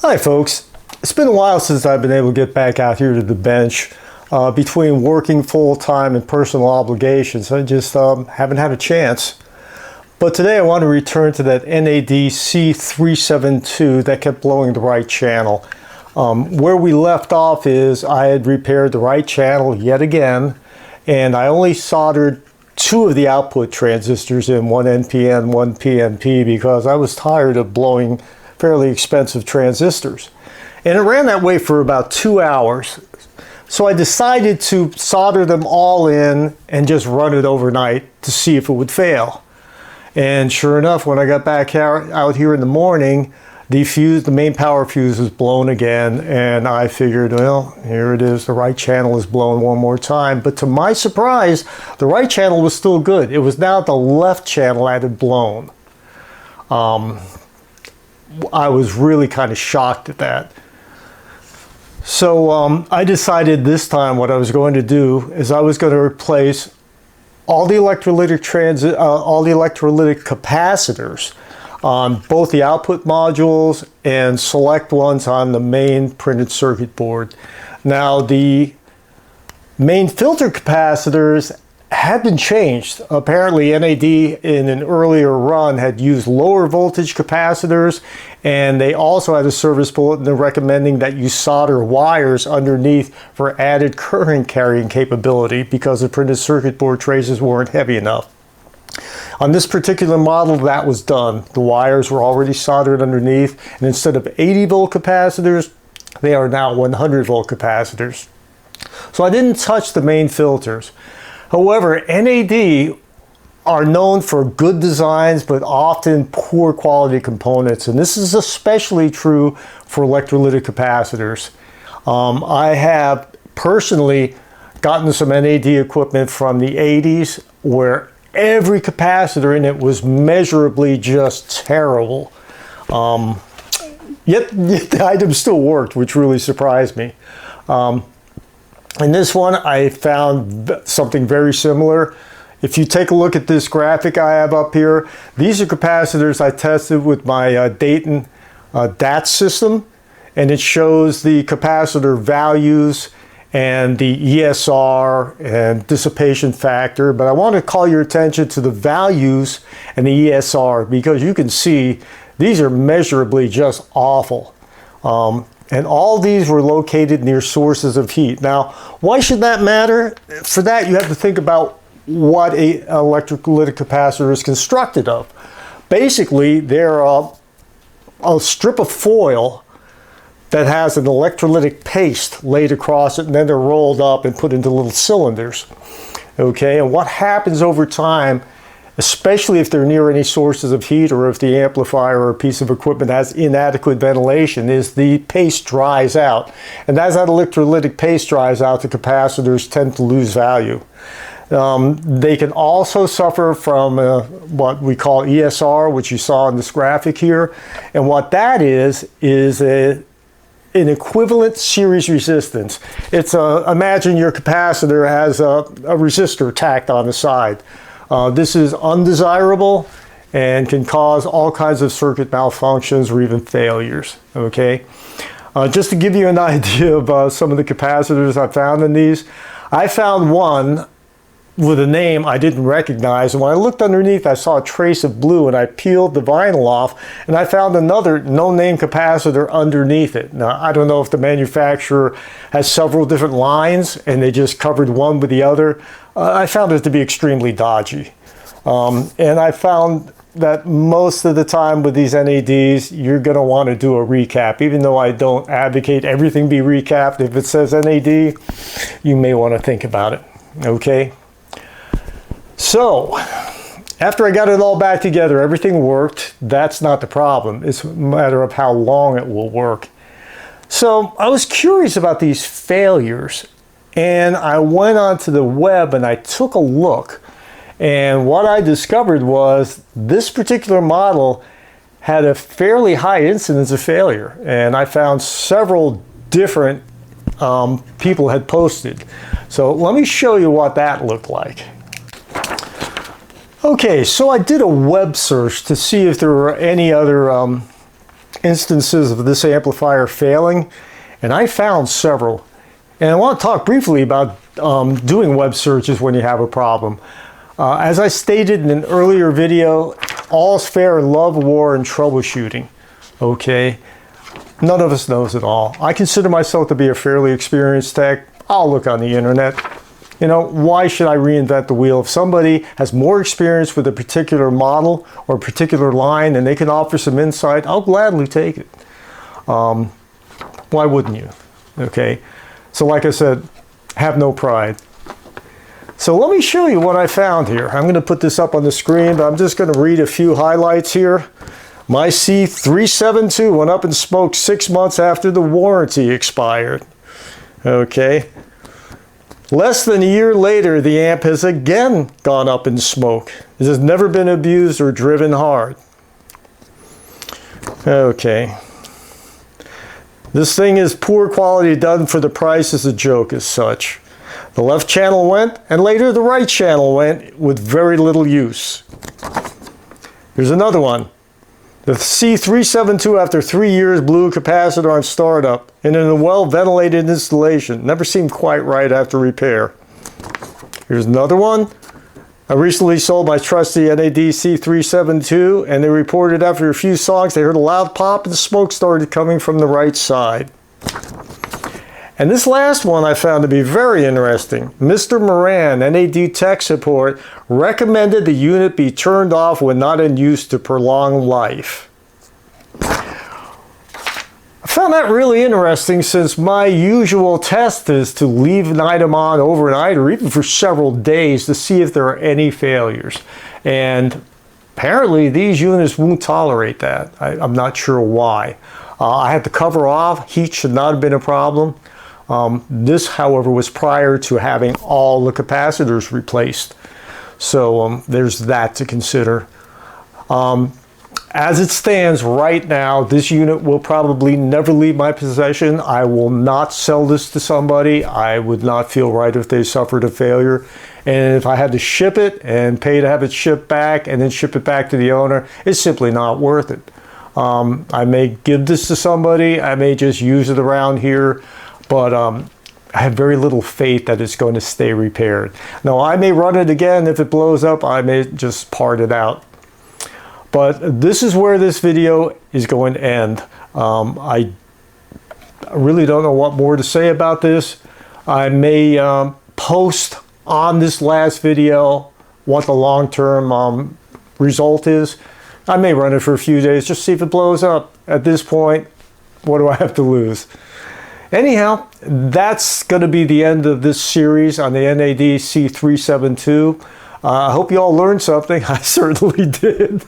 Hi folks, it's been a while since I've been able to get back out here to the bench. Between working full-time and personal obligations, I just haven't had a chance. But today I want to return to that NAD C372 that kept blowing the right channel. Where we left off is I had repaired the right channel yet again, and I only soldered two of the output transistors in, one NPN, one PNP, because I was tired of blowing fairly expensive transistors. And it ran that way for about 2 hours. So I decided to solder them all in and just run it overnight to see if it would fail. And sure enough, when I got back out here in the morning, the main power fuse was blown again, and I figured, well, here it is, the right channel is blown one more time. But to my surprise, the right channel was still good. It was now the left channel that had blown. I was really kind of shocked at that. So I decided this time what I was going to do is I was going to replace all the electrolytic capacitors on both the output modules and select ones on the main printed circuit board. Now the main filter capacitors had been changed. Apparently NAD in an earlier run had used lower voltage capacitors, and they also had a service bulletin recommending that you solder wires underneath for added current carrying capability because the printed circuit board traces weren't heavy enough. On this particular model, that was done. The wires were already soldered underneath, and instead of 80 volt capacitors, they are now 100 volt capacitors. So I didn't touch the main filters. However, NAD are known for good designs, but often poor quality components. And this is especially true for electrolytic capacitors. I have personally gotten some NAD equipment from the 80s where every capacitor in it was measurably just terrible. Yet the item still worked, which really surprised me. In this one, I found something very similar. If you take a look at this graphic I have up here, these are capacitors I tested with my Dayton DAT system, and it shows the capacitor values and the ESR and dissipation factor. But I want to call your attention to the values and the ESR because you can see these are measurably just awful. And all these were located near sources of heat. Now, why should that matter? For that, you have to think about what an electrolytic capacitor is constructed of. Basically, they're a strip of foil that has an electrolytic paste laid across it, and then they're rolled up and put into little cylinders. Okay, and what happens over time, especially if they're near any sources of heat or if the amplifier or piece of equipment has inadequate ventilation, is the paste dries out. And as that electrolytic paste dries out, the capacitors tend to lose value. They can also suffer from what we call ESR, which you saw in this graphic here. And what that is an equivalent series resistance. It's imagine your capacitor has a resistor tacked on the side. This is undesirable and can cause all kinds of circuit malfunctions or even failures, okay? Just to give you an idea of some of the capacitors I found in these, I found one with a name I didn't recognize, and when I looked underneath I saw a trace of blue, and I peeled the vinyl off and I found another no-name capacitor underneath it. Now I don't know if the manufacturer has several different lines and they just covered one with the other. I found it to be extremely dodgy. And I found that most of the time with these NADs, you're going to want to do a recap. Even though I don't advocate everything be recapped, if it says NAD, you may want to think about it, okay? So, after I got it all back together, everything worked. That's not the problem. It's a matter of how long it will work. So, I was curious about these failures, and I went onto the web and I took a look. And what I discovered was this particular model had a fairly high incidence of failure. And I found several different people had posted. So let me show you what that looked like. Okay, so I did a web search to see if there were any other instances of this amplifier failing, and I found several. And I want to talk briefly about doing web searches when you have a problem. As I stated in an earlier video, all's fair in love, war, and troubleshooting. Okay? None of us knows it all. I consider myself to be a fairly experienced tech. I'll look on the internet. You know, why should I reinvent the wheel? If somebody has more experience with a particular model or a particular line and they can offer some insight, I'll gladly take it. Why wouldn't you? Okay? So like I said, have no pride. So let me show you what I found here. I'm going to put this up on the screen, but I'm just going to read a few highlights here. My C372 went up in smoke 6 months after the warranty expired. Okay. Less than a year later, the amp has again gone up in smoke. It has never been abused or driven hard. Okay. This thing is poor quality done for the price is a joke as such. The left channel went, and later the right channel went with very little use. Here's another one. The C372 after 3 years blew a capacitor on startup and in a well-ventilated installation. Never seemed quite right after repair. Here's another one. I recently sold my trusty NAD C372 and they reported after a few songs they heard a loud pop and smoke started coming from the right side. And this last one I found to be very interesting. Mr. Moran, NAD tech support, recommended the unit be turned off when not in use to prolong life. I found that really interesting since my usual test is to leave an item on overnight or even for several days to see if there are any failures. And apparently these units won't tolerate that. I'm not sure why. I had the cover off. Heat should not have been a problem. This, however, was prior to having all the capacitors replaced. So there's that to consider. As it stands right now, this unit will probably never leave my possession. I will not sell this to somebody. I would not feel right if they suffered a failure. And if I had to ship it and pay to have it shipped back and then ship it back to the owner, it's simply not worth it. I may give this to somebody. I may just use it around here. But I have very little faith that it's going to stay repaired. Now, I may run it again. If it blows up, I may just part it out. But this is where this video is going to end. I really don't know what more to say about this. I may post on this last video what the long-term result is. I may run it for a few days, just see if it blows up. At this point, what do I have to lose? Anyhow, that's going to be the end of this series on the NAD C372. I hope you all learned something. I certainly did.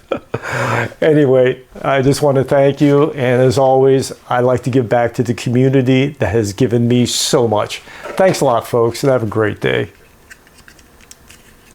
Anyway, I just want to thank you. And as always, I like to give back to the community that has given me so much. Thanks a lot, folks, and have a great day.